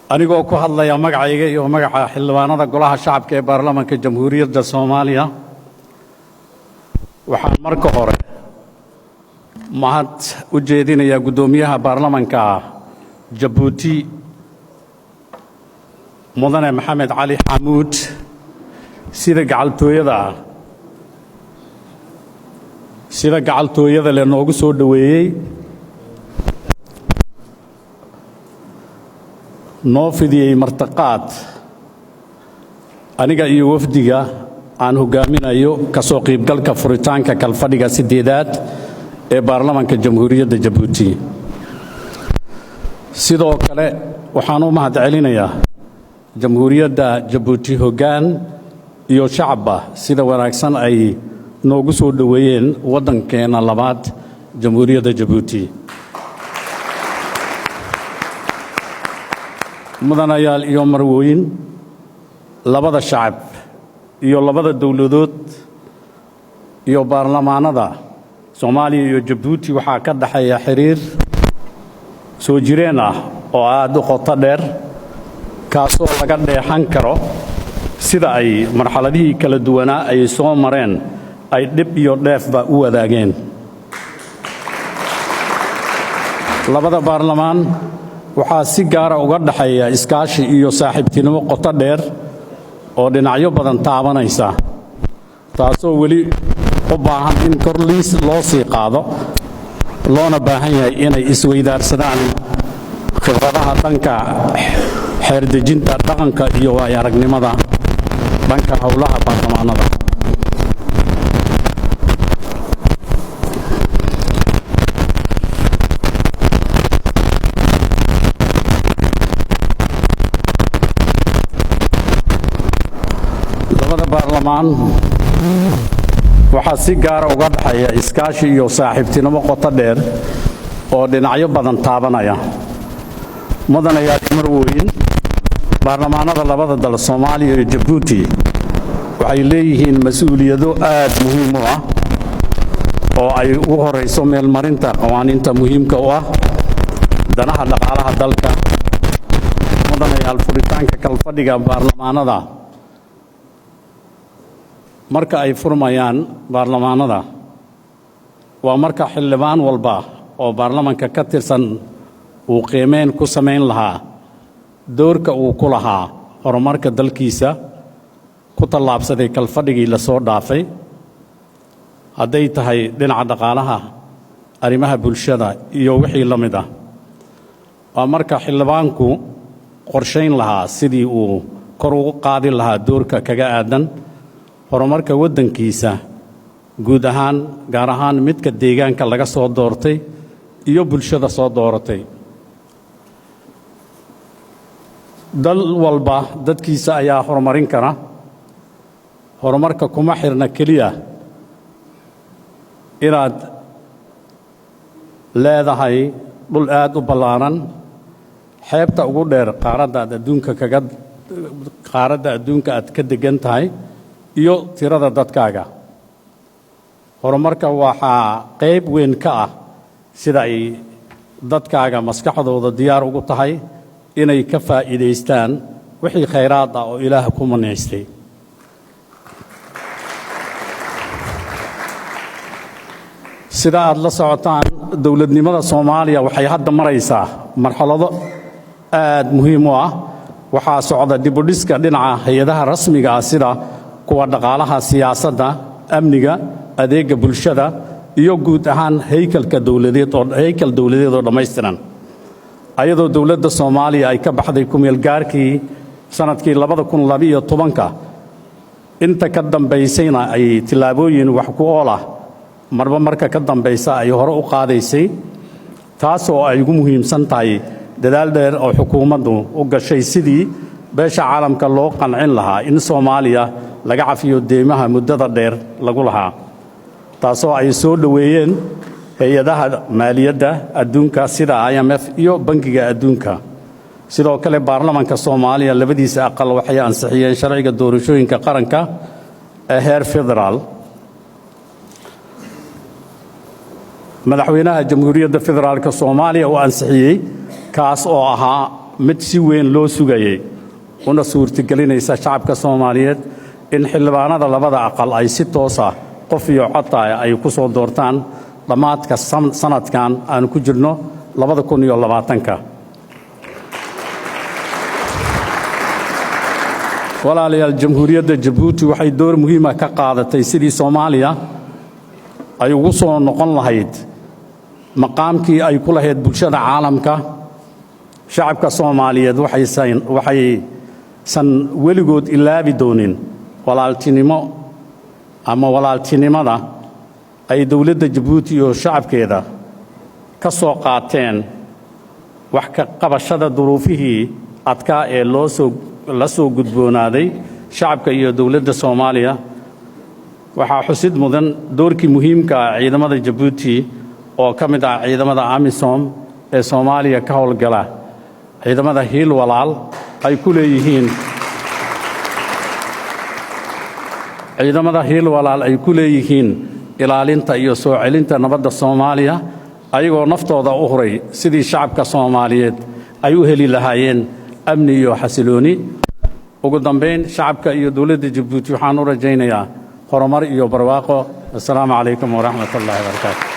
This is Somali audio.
anigoo ku hadlaya magacayga iyo magaca xildhibaanada golaha shacabka ee baarlamaanka jamhuuriyadda Soomaaliya waxaan marka hore mahad u jeedinayaa gudoomiyaha baarlamaanka Jabuuti mudane Maxamed Cali Xamuud sida gacaltooyada le noogu soo dhaweeyay noo fidiyey martaqaad aniga iyo wafdiga aan hogaaminayo ka soo qaybgalka furitaanka kalfadhiga sideedaad ee baarlamaanka jamhuuriyadda Jabuuti sidoo kale waxaan u mahad celinayaa jamhuuriyadda Jabuuti hoggaan iyo shacabba sida wanaagsan ay noogu soo dhaweeyeen waddankeena labaad jamhuuriyadda Jabuuti mudanayaal iyo marwooyin labada shacab iyo labada dawladood iyo baarlamaanada Soomaaliya iyo Jabuuti waxaa ka dhaxeeya xiriir soo jireen ah oo aad u qoto dheer kaasoo laga dheexan karo sida ay marxaladihii kala duwanaa ay soo mareen ay dhib iyo dheefba u wadaageen labada baarlamaan waxaa si gaar ah uga dhaxeeya iskaashi iyo saaxiibtinimo qoto dheer oo dhinacyo badan taabanaysa taasoo weli u baahan in kor loo sii qaado loona baahan yahay inay isweydaarsadaan khibradaha dhanka xeerdejinta dhaqanka iyo waayo-aragnimada dhanka howlaha baarlamaanada baarlamaan waxaa si gaar ah uga dhaxeeya iskaashi iyo saaxiibtinimo qoto dheer oo dhinacyo badan taabanaya mudanayaal marwooyin baarlamaanada labada dal Soomaaliya iyo Jabuuti waxay leeyihiin mas'uuliyado aad muhiim u ah oo ay ugu horeyso meelmarinta qawaaniinta muhiimka u ah danaha dhaqaalaha dalka mudanayaal furitaanka kalfadhiga baarlamaanada marka ay furmayaan baarlamaanada waa marka xildhibaan walba oo baarlamaanka ka tirsan uu qiimeyn ku sameyn lahaa doorka uu ku lahaa horumarka dalkiisa ku tallaabsaday kalfadhigii la soo dhaafay hadday tahay dhinaca dhaqaalaha arrimaha bulshada iyo wixii la mid ah waa marka xildhibaanku qorshayn lahaa sidii uu kor ugu qaadi lahaa doorka kaga aadan horumarka waddankiisa guud ahaan gaar ahaan midka deegaanka laga soo doortay iyo bulshada soo dooratay dal walba dadkiisa ayaa horumarin kara horumarka kuma xirna keliya inaad leedahay dhul aad u ballaaran xeebta ugu dheer qaaradda adduunka aad ka degan tahay iyo tirada dadkaaga horumarka waxaa qayb weyn ka ah sida ay dadkaaga maskaxdooda diyaar ugu tahay inay ka faa'iidaystaan wixii khayraad ah oo Ilaah ku manaystay sida aad la socotaan dawladnimada Soomaaliya waxay hadda maraysaa marxalado aad muhiim u ah waxaa socda dib u dhiska dhinaca hay'adaha rasmiga ah sida kuwa dhaqaalaha siyaasadda amniga adeega bulshada iyo guud ahaan heykal dawladeed oo dhammaystiran ayadoo dawladda Soomaaliya ay ka baxday kumeel gaarkii sanadkii 2012 inta ka dambaysayna ay tilaabooyin wax ku ool ah marba marka ka dambaysa ay hore u qaadaysay taasoo ay ugu muhiimsan tahay dadaal dheer oo xukuumaddu u gashay sidii beesha caalamka loo qancin lahaa in Soomaaliya laga cafiyo deymaha muddada dheer lagu lahaa taasoo ay soo dhaweeyeen hay'adaha maaliyadda adduunka sida IMF iyo bangiga adduunka sidoo kale baarlamaanka Soomaaliya labadiisa aqal waxay ansixiyeen sharciga doorashooyinka qaranka ee heer federaal madaxweynaha jamhuuriyadda federaalka Soomaaliya oo ansixiyay kaas oo ahaa mid si weyn loo sugayay una suurtagelinaysa shacabka Soomaaliyeed in xildhibaanada labada aqal ay si toos ah qof iyo cod ay ku soo doortaan dhamaadka sanadkan aan ku jirno 2020ka. walaalayaal jamhuuriyadda Jabuuti waxay door muhiim ah ka qaadatay sidii Soomaaliya ay ugu soo noqon lahayd maqaamkii ay ku lahayd bulshada caalamka. shacabka Soomaaliyeed waxaysan weligood ilaabi doonin walaaltinimada ay dawladda Jabuuti iyo shacabkeeda ka soo qaateen wax ka qabashada duruufihii adkaa ee la soo gudboonaaday shacabka iyo dawladda Soomaaliya. waxaa xusid mudan doorkii muhiimka ah ciidamada Jabuuti oo ka mid ah ciidamada AMISOM ee Soomaaliya ka howlgala. ciidamada Hiil Walaal ay ku leeyihiin ilaalinta iyo soo celinta nabadda Soomaaliya ayagoo naftooda u huray sidii shacabka Soomaaliyeed ay u heli lahaayeen amni iyo xasilooni. ugu dambeyn shacabka iyo dawladda Jabuuti waxaan u rajaynayaa horumar iyo barwaaqo. assalaamu calaykum waraxmatullaahi wabarakaatu.